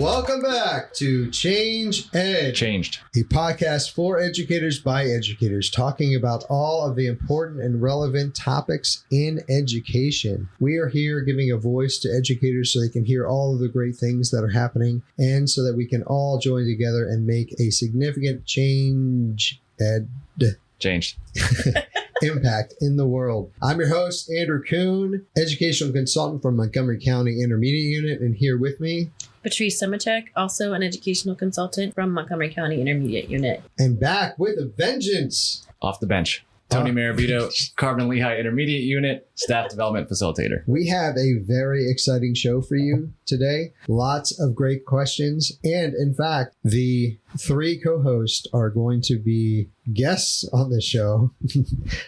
Welcome back to Change Ed. Changed. A podcast for educators by educators, talking about all of the important and relevant topics in education. We are here giving a voice to educators so they can hear all of the great things that are happening and so that we can all join together and make a significant change Changed. impact in the world. I'm your host, Andrew Kuhn, educational consultant from Montgomery County Intermediate Unit, and here with me, Patrice Somachek, also an educational consultant from Montgomery County Intermediate Unit. and back with a vengeance. Off the bench. Tony Marabito, Carbon Lehigh Intermediate Unit, Staff Development Facilitator. We have a very exciting show for you today. Lots of great questions. And in fact, the three co-hosts are going to be guests on the show.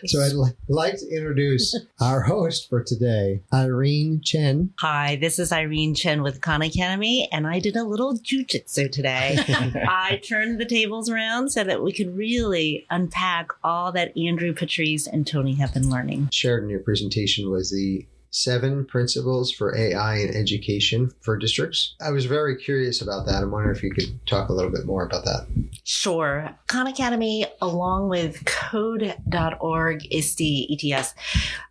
So I'd like to introduce our host for today, Eirene Chen. Hi, this is Eirene Chen with Khan Academy, and I did a little jujitsu today. I turned the tables around so that we could really unpack all that Andrew, Patrice, and Tony have been learning. Shared in your presentation was the 7 principles for AI in education for districts. I was very curious about that. I'm wondering if you could talk a little bit more about that. Sure. Khan Academy, along with code.org, ISTE, ETS,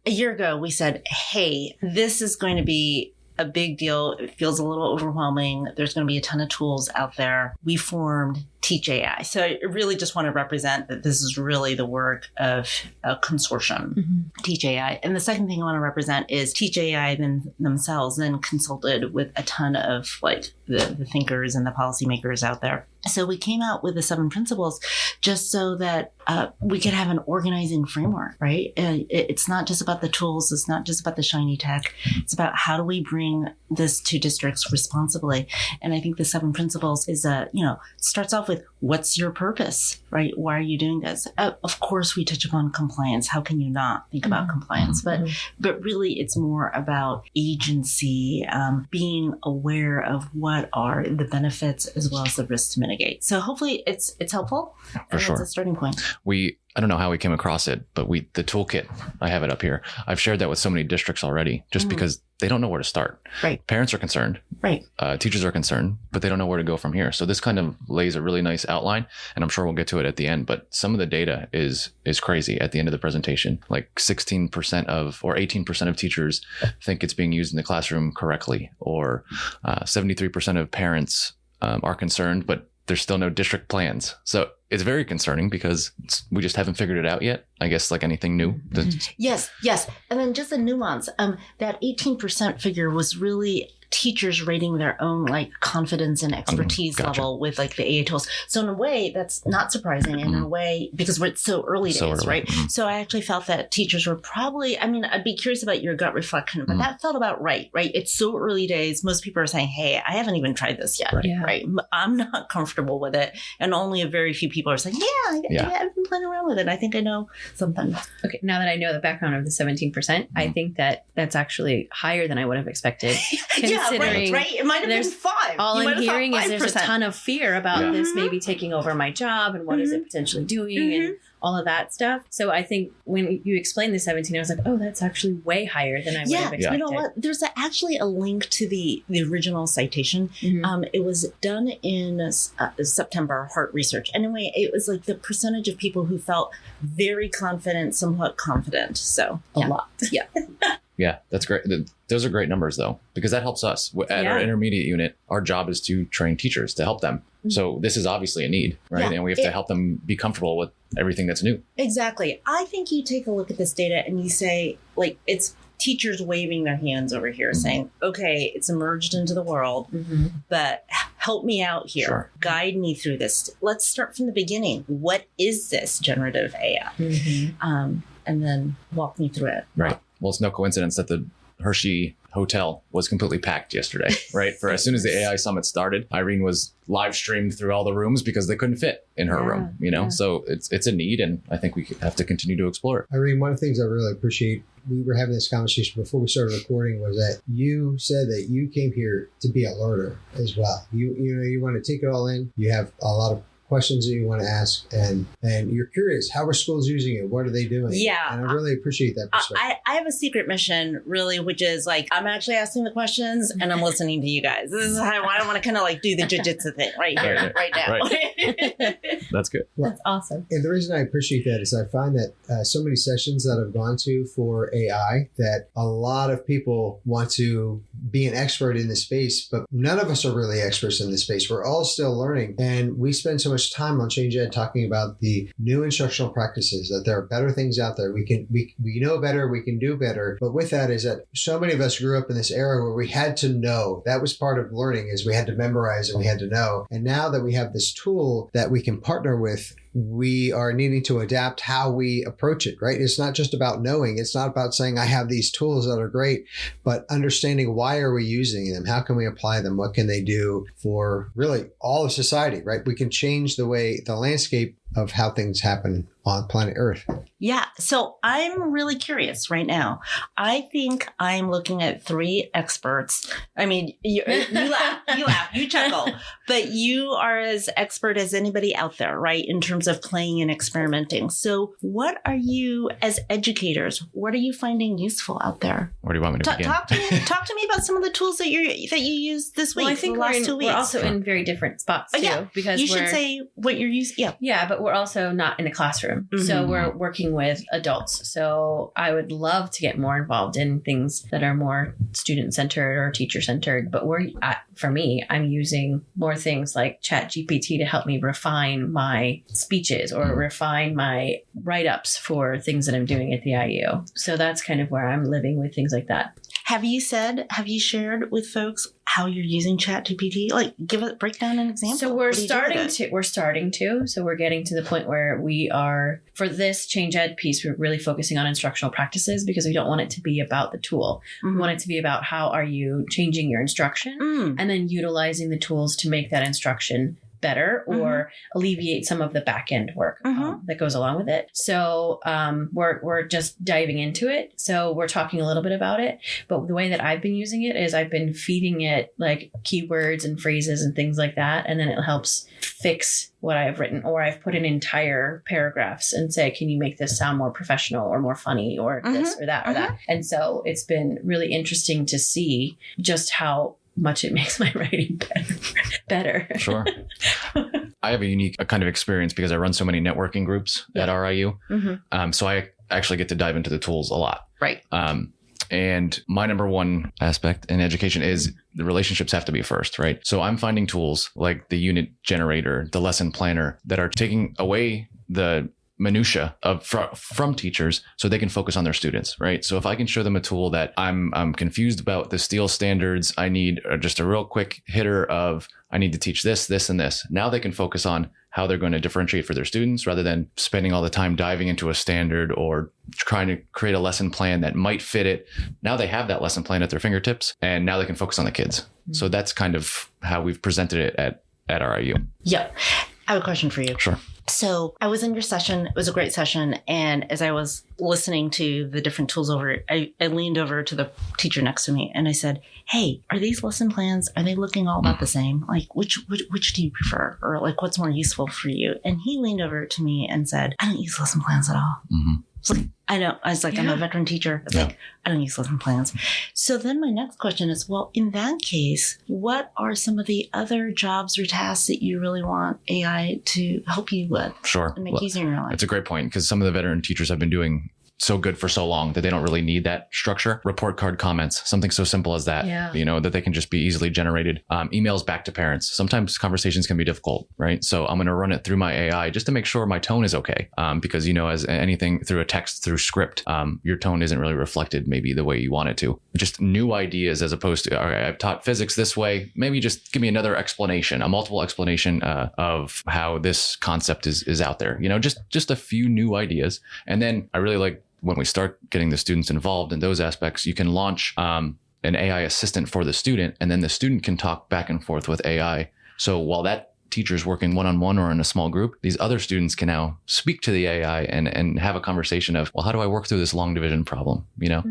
a year ago, we said, hey, this is going to be a big deal. It feels a little overwhelming. There's going to be a ton of tools out there. We formed TeachAI. So I really just want to represent that this is really the work of a consortium, TeachAI. And the second thing I want to represent is TeachAI themselves then consulted with a ton of like the thinkers and the policymakers out there. So we came out with the 7 principles just so that we could have an organizing framework, right? It's not just about the tools. It's not just about the shiny tech. It's about how do we bring this to districts responsibly. And I think the 7 principles is, starts off with what's your purpose, right? Why are you doing this? Of course, we touch upon compliance. How can you not think about compliance? But really, it's more about agency, being aware of what are the benefits as well as the risks to mitigate. So hopefully it's helpful. For sure. It's a starting point. I don't know how we came across it, but the toolkit, I have it up here. I've shared that with so many districts already just because they don't know where to start. Right. Parents are concerned. Right. Teachers are concerned, but they don't know where to go from here. So this kind of lays a really nice outline, and I'm sure we'll get to it at the end, but some of the data is crazy at the end of the presentation. Like 16% or 18% of teachers think it's being used in the classroom correctly, or 73% of parents are concerned, but there's still no district plans. So it's very concerning because we just haven't figured it out yet. I guess like anything new. Yes. And then just a nuance, that 18% figure was really teachers rating their own like confidence and expertise level with like the AI tools. So in a way, that's not surprising. And in a way, because we're so early days, right? So I actually felt that teachers were probably, I'd be curious about your gut reflection, but that felt about right? It's so early days. Most people are saying, hey, I haven't even tried this yet, right? I'm not comfortable with it. And only a very few people are saying, yeah, I've been playing around with it. I think I know something. Okay, now that I know the background of the 17%, I think that that's actually higher than I would have expected. Considering right? It might have been 5. All I'm hearing is there's a ton of fear about this maybe taking over my job and what is it potentially doing and all of that stuff. So I think when you explained the 17, I was like, oh, that's actually way higher than I would have expected. You know what? There's actually a link to the original citation. It was done in September, Heart Research. Anyway, it was like the percentage of people who felt very confident, somewhat confident. So a lot. Yeah. Yeah, that's great. Those are great numbers, though, because that helps us. At our intermediate unit, our job is to train teachers to help them. So this is obviously a need, right? And we have to help them be comfortable with everything that's new. Exactly. I think you take a look at this data and you say, like, it's teachers waving their hands over here saying, okay, it's emerged into the world, but help me out here. Sure. Guide me through this. Let's start from the beginning. What is this generative AI? And then walk me through it. Right. Well, it's no coincidence that the Hershey Hotel was completely packed yesterday, right? For as soon as the AI Summit started, Eirene was live streamed through all the rooms because they couldn't fit in her room, So it's a need, and I think we have to continue to explore it. Eirene, one of the things I really appreciate, we were having this conversation before we started recording, was that you said that you came here to be a learner as well. You want to take it all in. You have a lot of questions that you want to ask, and you're curious, how are schools using it? What are they doing? Yeah. And I really appreciate that perspective. I have a secret mission, really, which is like, I'm actually asking the questions and I'm listening to you guys. This is how I want to kind of like do the jiu-jitsu thing right here, right now. Right. That's good. Well, That's awesome. And the reason I appreciate that is I find that so many sessions that I've gone to for AI, that a lot of people want to be an expert in this space, but none of us are really experts in this space. We're all still learning. And we spend so much time on Change Ed talking about the new instructional practices, that there are better things out there. We know better, we can do better. But with that is that so many of us grew up in this era where we had to know. That was part of learning, is we had to memorize and we had to know. And now that we have this tool that we can partner with, we are needing to adapt how we approach it, right? It's not just about knowing. It's not about saying, I have these tools that are great, but understanding, why are we using them? How can we apply them? What can they do for really all of society, right? We can change the landscape of how things happen on planet Earth. Yeah. So I'm really curious right now. I think I'm looking at 3 experts. I mean, you laugh, you chuckle, but you are as expert as anybody out there, right? In terms of playing and experimenting. So what are you, as educators, what are you finding useful out there? Where do you want me to begin? Talk to me about some of the tools that you used this week. Well, I think the last 2 weeks. we're also in very different spots too, because you should say what you're using. Yeah, but we're also not in a classroom. Mm-hmm. So we're working with adults. So I would love to get more involved in things that are more student-centered or teacher-centered. But for me, I'm using more things like ChatGPT to help me refine my speeches or refine my write-ups for things that I'm doing at the IU. So that's kind of where I'm living with things like that. Have you shared with folks how you're using ChatGPT? Like, break down an example. So we're starting to. So we're getting to the point where we are, for this Change Ed piece, we're really focusing on instructional practices, because we don't want it to be about the tool. Mm-hmm. We want it to be about how are you changing your instruction and then utilizing the tools to make that instruction better or alleviate some of the back end work that goes along with it. So we're just diving into it. So we're talking a little bit about it. But the way that I've been using it is I've been feeding it like keywords and phrases and things like that. And then it helps fix what I've written, or I've put in entire paragraphs and say, can you make this sound more professional or more funny or this or that or that? And so it's been really interesting to see just how much it makes my writing better. Sure. I have a unique kind of experience because I run so many networking groups at RIU. So I actually get to dive into the tools a lot. Right. And my number one aspect in education is the relationships have to be first, right? So I'm finding tools like the unit generator, the lesson planner, that are taking away the minutia from teachers so they can focus on their students, right? So if I can show them a tool that I'm confused about the Steele standards, I need just a real quick hitter of, I need to teach this, this, and this. Now they can focus on how they're going to differentiate for their students rather than spending all the time diving into a standard or trying to create a lesson plan that might fit it. Now they have that lesson plan at their fingertips, and now they can focus on the kids. So that's kind of how we've presented it at RIU. Yeah. I have a question for you. Sure. So I was in your session. It was a great session. And as I was listening to the different tools over, I leaned over to the teacher next to me and I said, hey, are these lesson plans, are they looking all about the same? Like, which do you prefer? Or like, what's more useful for you? And he leaned over to me and said, I don't use lesson plans at all. I know. I was like, I'm a veteran teacher. It's like, I don't use lesson plans. So then my next question is, well, in that case, what are some of the other jobs or tasks that you really want AI to help you with? Sure. And make easier in your life? It's a great point, because some of the veteran teachers have been doing so good for so long that they don't really need that structure. Report card comments, something so simple as that, that they can just be easily generated. Emails back to parents. Sometimes conversations can be difficult, right? So I'm going to run it through my AI just to make sure my tone is okay. Because, as anything through a text, through script, your tone isn't really reflected maybe the way you want it to. Just new ideas as opposed to, all right, I've taught physics this way. Maybe just give me another explanation, a multiple explanation of how this concept is out there. Just a few new ideas. And then I really like, when we start getting the students involved in those aspects, you can launch an AI assistant for the student, and then the student can talk back and forth with AI. So while that teachers working one-on-one or in a small group, these other students can now speak to the AI and have a conversation of, well, how do I work through this long division problem?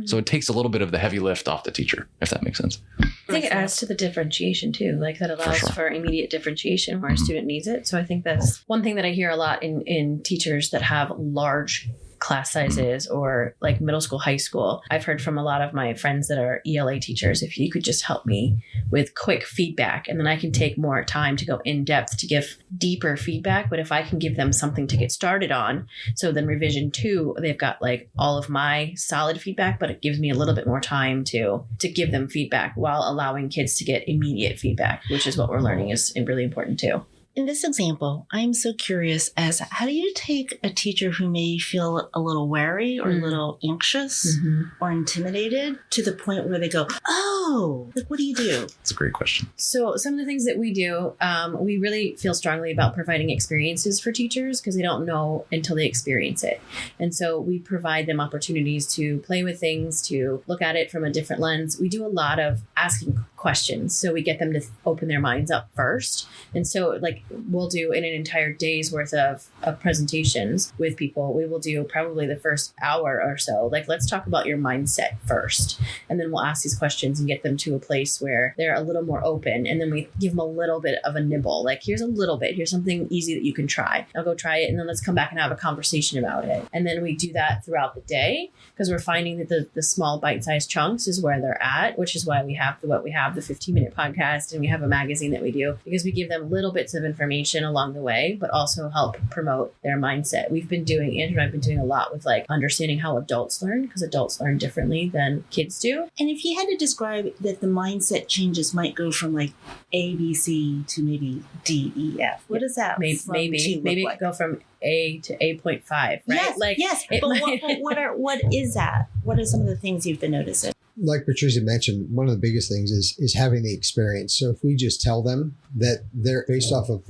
So it takes a little bit of the heavy lift off the teacher, if that makes sense. I think it adds to the differentiation too. Like that allows for immediate differentiation where a student needs it. So I think that's one thing that I hear a lot in teachers that have large class sizes or like middle school, high school. I've heard from a lot of my friends that are ELA teachers, if you could just help me with quick feedback, and then I can take more time to go in depth to give deeper feedback. But if I can give them something to get started on, so then revision 2, they've got like all of my solid feedback, but it gives me a little bit more time to give them feedback while allowing kids to get immediate feedback, which is what we're learning is really important too. In this example, I'm so curious as how do you take a teacher who may feel a little wary or a little anxious or intimidated to the point where they go, oh, like, what do you do? That's a great question. So some of the things that we do, we really feel strongly about providing experiences for teachers because they don't know until they experience it. And so we provide them opportunities to play with things, to look at it from a different lens. We do a lot of asking questions. So we get them to open their minds up first. And so like we'll do in an entire day's worth of presentations with people. We will do probably the first hour or so. Like, let's talk about your mindset first. And then we'll ask these questions and get them to a place where they're a little more open. And then we give them a little bit of a nibble. Like, here's a little bit. Here's something easy that you can try. I'll go try it. And then let's come back and have a conversation about it. And then we do that throughout the day because we're finding that the small bite-sized chunks is where they're at, which is why we have the 15-minute podcast, and we have a magazine that we do because we give them little bits of information along the way, but also help promote their mindset. Andrew and I've been doing a lot with like understanding how adults learn because adults learn differently than kids do. And if you had to describe that the mindset changes might go from like A, B, C to maybe D, E, F, what does that maybe it could go from A to A.5, right? Yes. What is that? What are some of the things you've been noticing? Like Patricia mentioned, one of the biggest things is having the experience. So if we just tell them that they're based off of,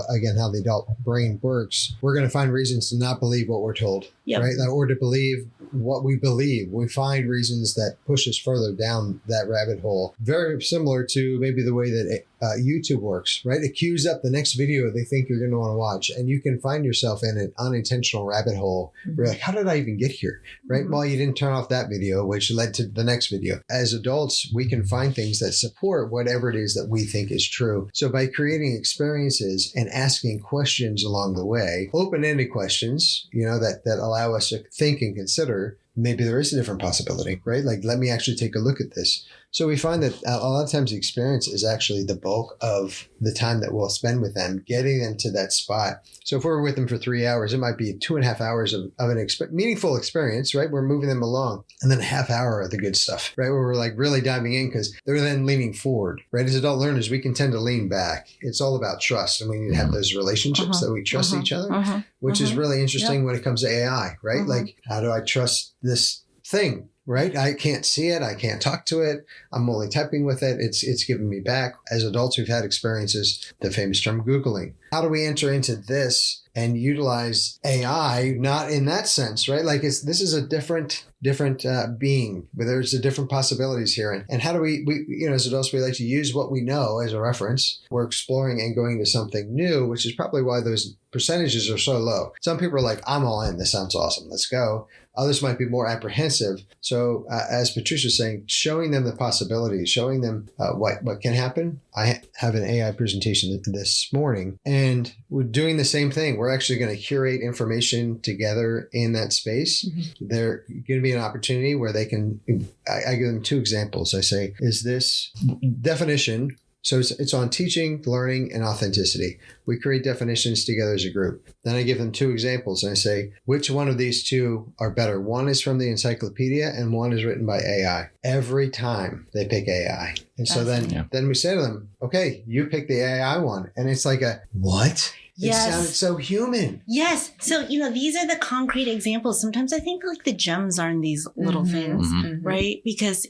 again, how the adult brain works, we're going to find reasons to not believe what we're told, right? Or to believe what we believe. We find reasons that push us further down that rabbit hole. Very similar to maybe the way that YouTube works, right? It queues up the next video they think you're going to want to watch. And you can find yourself in an unintentional rabbit hole. Where you're like, how did I even get here? Right? Well, you didn't turn off that video, which led to the next video. As adults, we can find things that support whatever it is that we think is true. So by creating experiences and asking questions along the way, open-ended questions, that allow us to think and consider, maybe there is a different possibility, right? Like, let me actually take a look at this. So we find that a lot of times the experience is actually the bulk of the time that we'll spend with them, getting them to that spot. So if we're with them for 3 hours, it might be 2.5 hours of an meaningful experience, right? We're moving them along. And then a half hour of the good stuff, right? Where we're like really diving in because they're then leaning forward, right? As adult learners, we can tend to lean back. It's all about trust. And we need to have those relationships that we trust each other, which is really interesting when it comes to AI, right? Like, how do I trust this thing? Right? I can't see it. I can't talk to it. I'm only typing with it. It's giving me back. As adults who've had experiences, the famous term Googling. How do we enter into this and utilize AI? Not in that sense, right? Like this is a different being, but there's a different possibilities here. And how do we as adults, we like to use what we know as a reference. We're exploring and going to something new, which is probably why those percentages are so low. Some people are like, I'm all in. This sounds awesome. Let's go. Others might be more apprehensive. So as Patricia was saying, showing them the possibilities, showing them what can happen. I have an AI presentation this morning, and we're doing the same thing. We're actually going to curate information together in that space. There going to be an opportunity where they can, I give them 2 examples. I say, is this definition? So it's on teaching, learning, and authenticity. We create definitions together as a group. Then I give them 2 examples and I say, which one of these 2 are better? One is from the encyclopedia and one is written by AI. Every time they pick AI. And so then we say to them, okay, you pick the AI one. And it's like what? Yes. It sounded so human. Yes. So, these are the concrete examples. Sometimes I think like the gems are in these little things, right? Because,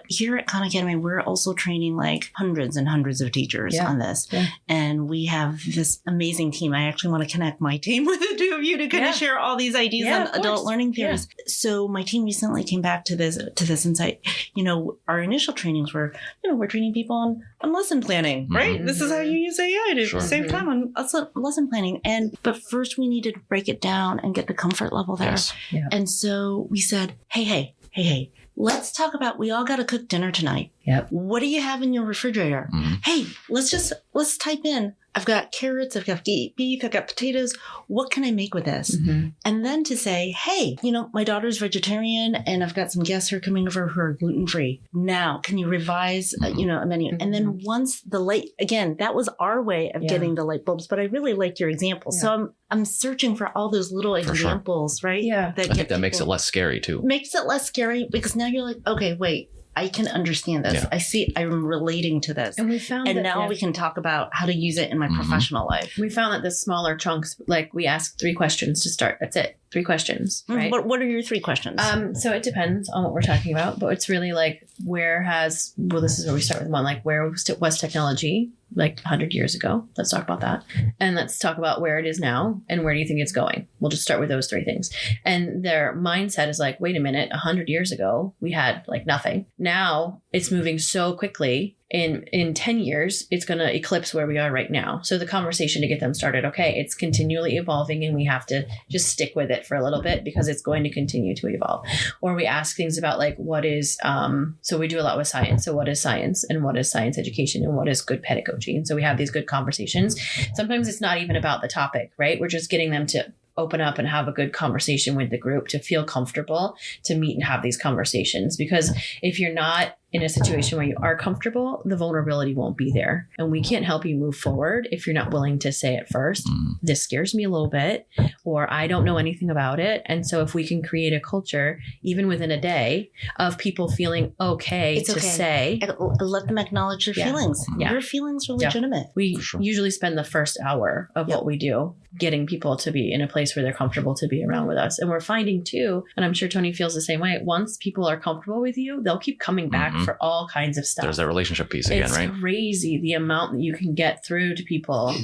here at Khan Academy, we're also training like hundreds and hundreds of teachers on this. Yeah. And we have this amazing team. I actually want to connect my team with the two of you to kind of share all these ideas on adult learning theories. Yeah. So my team recently came back to this insight. Our initial trainings were, we're training people on lesson planning, right? This is how you use AI to save time on lesson planning. But first we needed to break it down and get the comfort level there. Yes. Yeah. And so we said, hey, let's talk about, we all got to cook dinner tonight. Yep. What do you have in your refrigerator? Hey, let's type in, I've got carrots, I've got beef, I've got potatoes. What can I make with this? And then to say, hey, my daughter's vegetarian and I've got some guests who are coming over who are gluten-free. Now, can you revise, a menu? And then once again, that was our way of getting the light bulbs, but I really liked your example. Yeah. So I'm searching for all those little examples, right? Yeah. I think that makes it less scary too. Makes it less scary because now you're like, okay, wait. I can understand this. Yeah. I see, I'm relating to this. And we found now we can talk about how to use it in my professional life. We found that the smaller chunks, like we ask 3 questions to start. That's it. 3 questions, right? What are your 3 questions? So it depends on what we're talking about, but it's really like this is where we start with one, like where was technology like 100 years ago? Let's talk about that. And let's talk about where it is now and where do you think it's going? We'll just start with those 3 things. And their mindset is like, wait a minute, 100 years ago, we had like nothing. Now it's moving so quickly. In 10 years, it's going to eclipse where we are right now. So the conversation to get them started, okay, it's continually evolving and we have to just stick with it for a little bit because it's going to continue to evolve. Or we ask things about like, what is, so we do a lot with science. So what is science and what is science education and what is good pedagogy? And so we have these good conversations. Sometimes it's not even about the topic, right? We're just getting them to open up and have a good conversation with the group, to feel comfortable to meet and have these conversations. Because if you're not in a situation where you are comfortable, the vulnerability won't be there. And we can't help you move forward if you're not willing to say it first. This scares me a little bit, or I don't know anything about it. And so if we can create a culture, even within a day, of people feeling okay to say. Let them acknowledge their feelings. Yeah. Your feelings are legitimate. We usually spend the first hour of what we do getting people to be in a place where they're comfortable to be around with us. And we're finding too, and I'm sure Tony feels the same way, once people are comfortable with you, they'll keep coming back for all kinds of stuff. There's that relationship piece again, right? It's crazy the amount that you can get through to people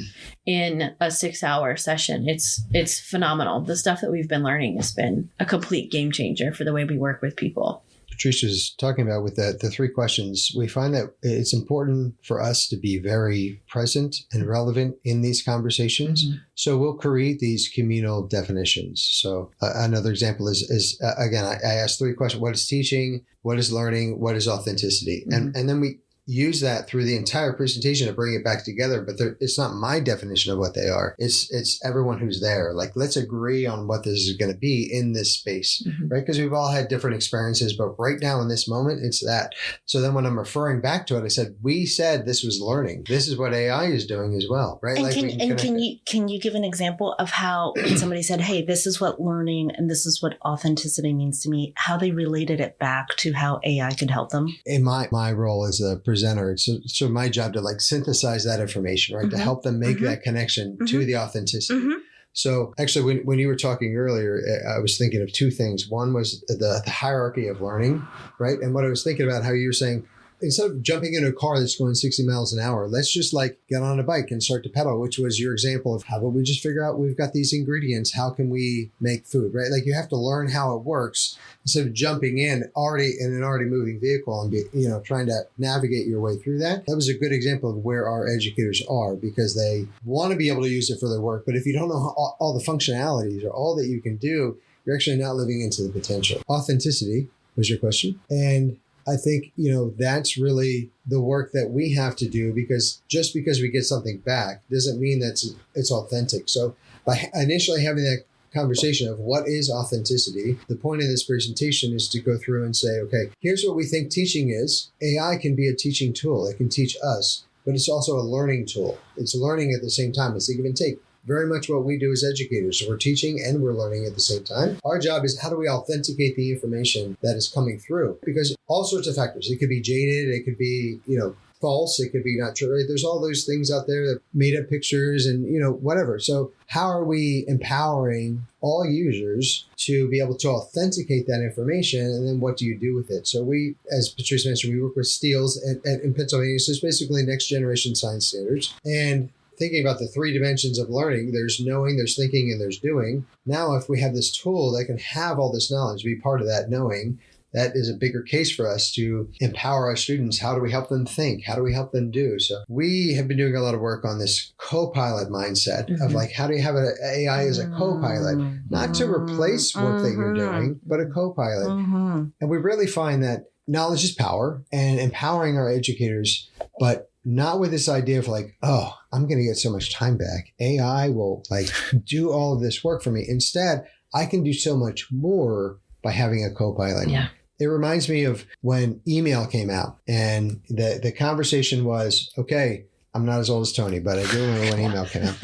in a 6-hour session. It's phenomenal. The stuff that we've been learning has been a complete game changer for the way we work with people. Patricia's talking about with the 3 questions, we find that it's important for us to be very present and relevant in these conversations. So we'll create these communal definitions. So another example is again, I asked 3 questions. What is teaching? What is learning? What is authenticity? And then we use that through the entire presentation to bring it back together. But it's not my definition of what they are. It's everyone who's there. Like, let's agree on what this is going to be in this space, right? Because we've all had different experiences, but right now in this moment, it's that. So then when I'm referring back to it, I said, we said this was learning. This is what AI is doing as well, right? And can you give an example of how when somebody said, hey, this is what learning and this is what authenticity means to me, how they related it back to how AI could help them? In my role as a presenter, it's so my job to like synthesize that information, right? To help them make that connection to the authenticity. So actually, when you were talking earlier, I was thinking of 2 things. One was the hierarchy of learning, right? And what I was thinking about how you were saying, instead of jumping into a car that's going 60 miles an hour, let's just like get on a bike and start to pedal, which was your example of how about we just figure out we've got these ingredients. How can we make food, right? Like you have to learn how it works instead of jumping in an already moving vehicle and trying to navigate your way through that. That was a good example of where our educators are, because they want to be able to use it for their work. But if you don't know all the functionalities or all that you can do, you're actually not living into the potential. Authenticity was your question. And I think, that's really the work that we have to do, because just because we get something back doesn't mean that it's authentic. So by initially having that conversation of what is authenticity, the point of this presentation is to go through and say, okay, here's what we think teaching is. AI can be a teaching tool. It can teach us, but it's also a learning tool. It's learning at the same time. It's a give and take. Very much what we do as educators. So we're teaching and we're learning at the same time. Our job is how do we authenticate the information that is coming through? Because all sorts of factors. It could be jaded. It could be, false. It could be not true. Right? There's all those things out there that made up pictures and, whatever. So how are we empowering all users to be able to authenticate that information? And then what do you do with it? So we, as Patrice mentioned, we work with Steele's in Pennsylvania. So it's basically next generation science standards. And thinking about the 3 dimensions of learning, there's knowing, there's thinking, and there's doing. Now, if we have this tool that can have all this knowledge, be part of that knowing, that is a bigger case for us to empower our students. How do we help them think? How do we help them do? So we have been doing a lot of work on this co-pilot mindset of like, how do you have an AI as a co-pilot? Not to replace work that you're doing, but a co-pilot. And we really find that knowledge is power and empowering our educators, but not with this idea of like, oh, I'm going to get so much time back. AI will like do all of this work for me. Instead, I can do so much more by having a co-pilot. Yeah. It reminds me of when email came out and the conversation was, okay, I'm not as old as Tony, but I do remember when email came out.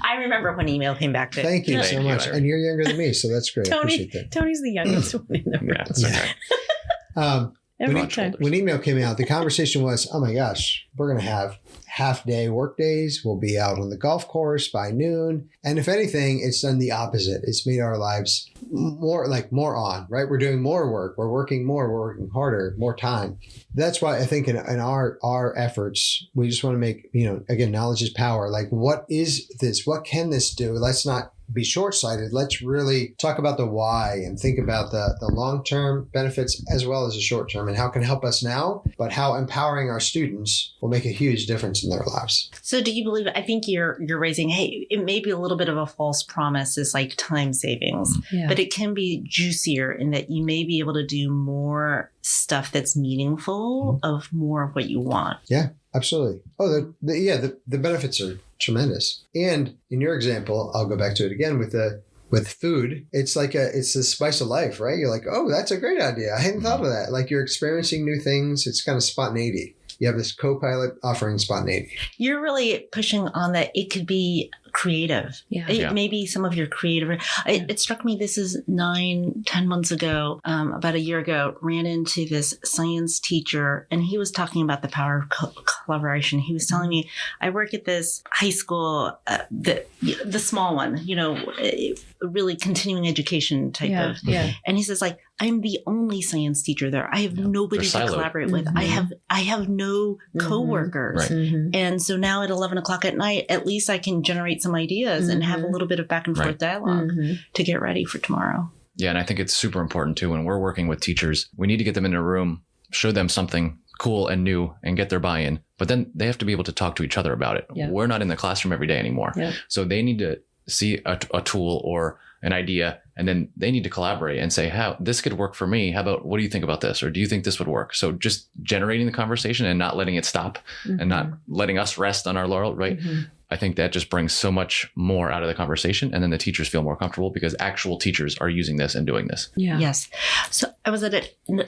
I remember when email came back. Thank you so much. And you're younger than me, so that's great. I appreciate that. Tony's the youngest one in the room. Yeah, that's okay. When email came out, the conversation was, oh my gosh, we're going to have half-day work days. We'll be out on the golf course by noon. And if anything, it's done the opposite. It's made our lives more on, right? We're doing more work. We're working more. We're working harder, more time. That's why I think in our efforts, we just want to make, again, knowledge is power. Like, what is this? What can this do? Let's not be short-sighted. Let's really talk about the why and think about the long-term benefits as well as the short-term and how it can help us now, but how empowering our students will make a huge difference in their lives. So do you believe, I think you're raising, hey, it may be a little bit of a false promise is like time savings, but it can be juicier in that you may be able to do more stuff that's meaningful of more of what you want. Yeah, absolutely. Oh, the benefits are tremendous. And in your example, I'll go back to it again with food. It's like it's the spice of life, right? You're like, oh, that's a great idea. I hadn't thought of that. Like, you're experiencing new things. It's kind of spontaneity. You have this co-pilot offering spontaneity. You're really pushing on that. It could be creative. Maybe some of your creative. It struck me, this is 9-10 months ago, about a year ago, ran into this science teacher and he was talking about the power of collaboration. He was telling me, I work at this high school, the small one, really continuing education type of. Yeah. And he says, like, I'm the only science teacher there. I have nobody to collaborate with. I have no coworkers. Right. And so now at 11 o'clock at night, at least I can generate some ideas and have a little bit of back and forth dialogue to get ready for tomorrow. Yeah. And I think it's super important too, when we're working with teachers, we need to get them in a room, show them something cool and new and get their buy-in, but then they have to be able to talk to each other about it. Yeah. We're not in the classroom every day anymore. Yeah. So they need to see a tool or an idea, and then they need to collaborate and say, how this could work for me. How about, what do you think about this? Or do you think this would work? So just generating the conversation and not letting it stop and not letting us rest on our laurel, right? I think that just brings so much more out of the conversation. And then the teachers feel more comfortable because actual teachers are using this and doing this. Yeah. Yes. So I was at an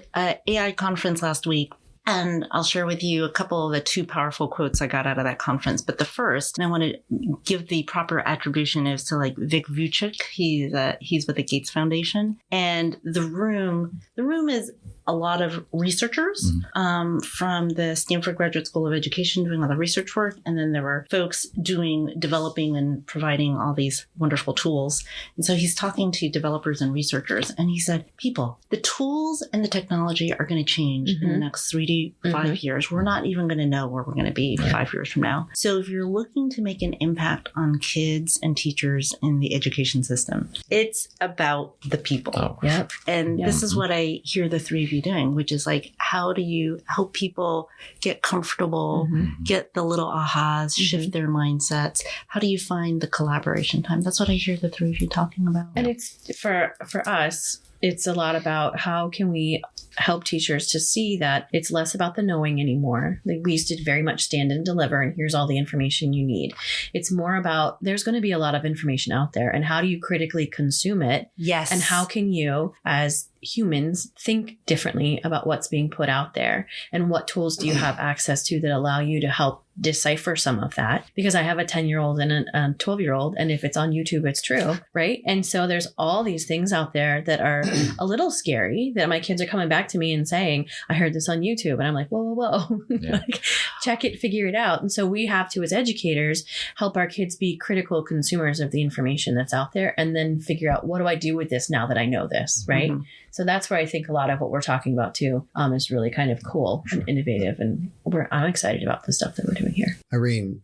AI conference last week. And I'll share with you a couple of the 2 powerful quotes I got out of that conference. But the first, and I want to give the proper attribution, is to like Vic Vucic. He's with the Gates Foundation. And the room is a lot of researchers from the Stanford Graduate School of Education doing all the research work. And then there were folks developing and providing all these wonderful tools. And so he's talking to developers and researchers. And he said, people, the tools and the technology are going to change in the next 3 to 5 years. We're not even going to know where we're going to be 5 years from now. So if you're looking to make an impact on kids and teachers in the education system, it's about the people. Oh. Yep. And this is what I hear the 3 of you doing, which is like, how do you help people get comfortable, get the little ahas, shift their mindsets? How do you find the collaboration time? That's what I hear the 3 of you talking about. And it's for us, it's a lot about how can we help teachers to see that it's less about the knowing anymore. Like, we used to very much stand and deliver, and here's all the information you need. It's more about, there's going to be a lot of information out there, and how do you critically consume it? Yes. And how can you, as humans, think differently about what's being put out there, and what tools do you have access to that allow you to help decipher some of that because I have a 10-year-old and a 12-year-old. And if it's on YouTube, it's true. Right. And so there's all these things out there that are a little scary that my kids are coming back to me and saying, I heard this on YouTube. And I'm like, whoa. Yeah. Like, check it, figure it out. And so we have to, as educators, help our kids be critical consumers of the information that's out there and then figure out, what do I do with this now that I know this? Right. Mm-hmm. So that's where I think a lot of what we're talking about too is really kind of cool and innovative. And I'm excited about the stuff that we're doing here. Eirene,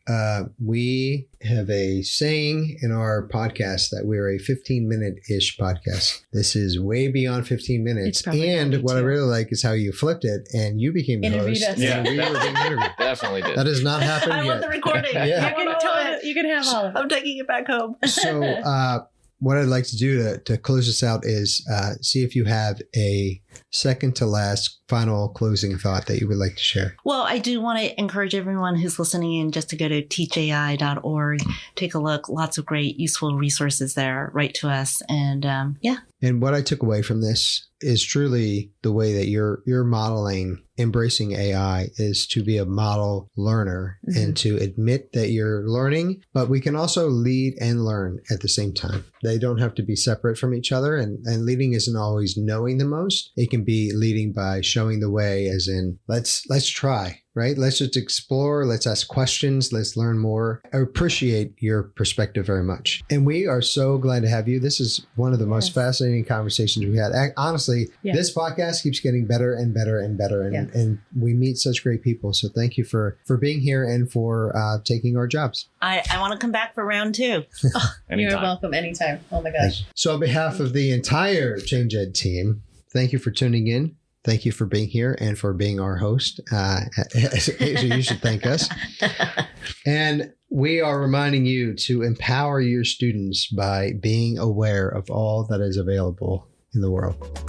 we have a saying in our podcast that we're a 15-minute-ish podcast. This is way beyond 15 minutes. And what I really like is how you flipped it and you became the host. Yeah, we were being interviewed. Definitely did. That has not happened I yet. want the recording. Yeah. You can have all of it. I'm taking it back home. So what I'd like to do to close this out is see if you have a second to last final closing thought that you would like to share. Well, I do want to encourage everyone who's listening in just to go to teachai.org, take a look. Lots of great, useful resources there. Write to us. And And what I took away from this is truly the way that you're modeling, embracing AI is to be a model learner and to admit that you're learning, but we can also lead and learn at the same time. They don't have to be separate from each other. And leading isn't always knowing the most. It can be leading by showing the way, as in, let's try. Right? Let's just explore. Let's ask questions. Let's learn more. I appreciate your perspective very much. And we are so glad to have you. This is one of the most fascinating conversations we had. Honestly, this podcast keeps getting better and better and better. And we meet such great people. So thank you for being here and for taking our jobs. I want to come back for round 2. You're welcome anytime. Oh my gosh. So on behalf of the entire Change Ed team, thank you for tuning in. Thank you for being here and for being our host. You should thank us. And we are reminding you to empower your students by being aware of all that is available in the world.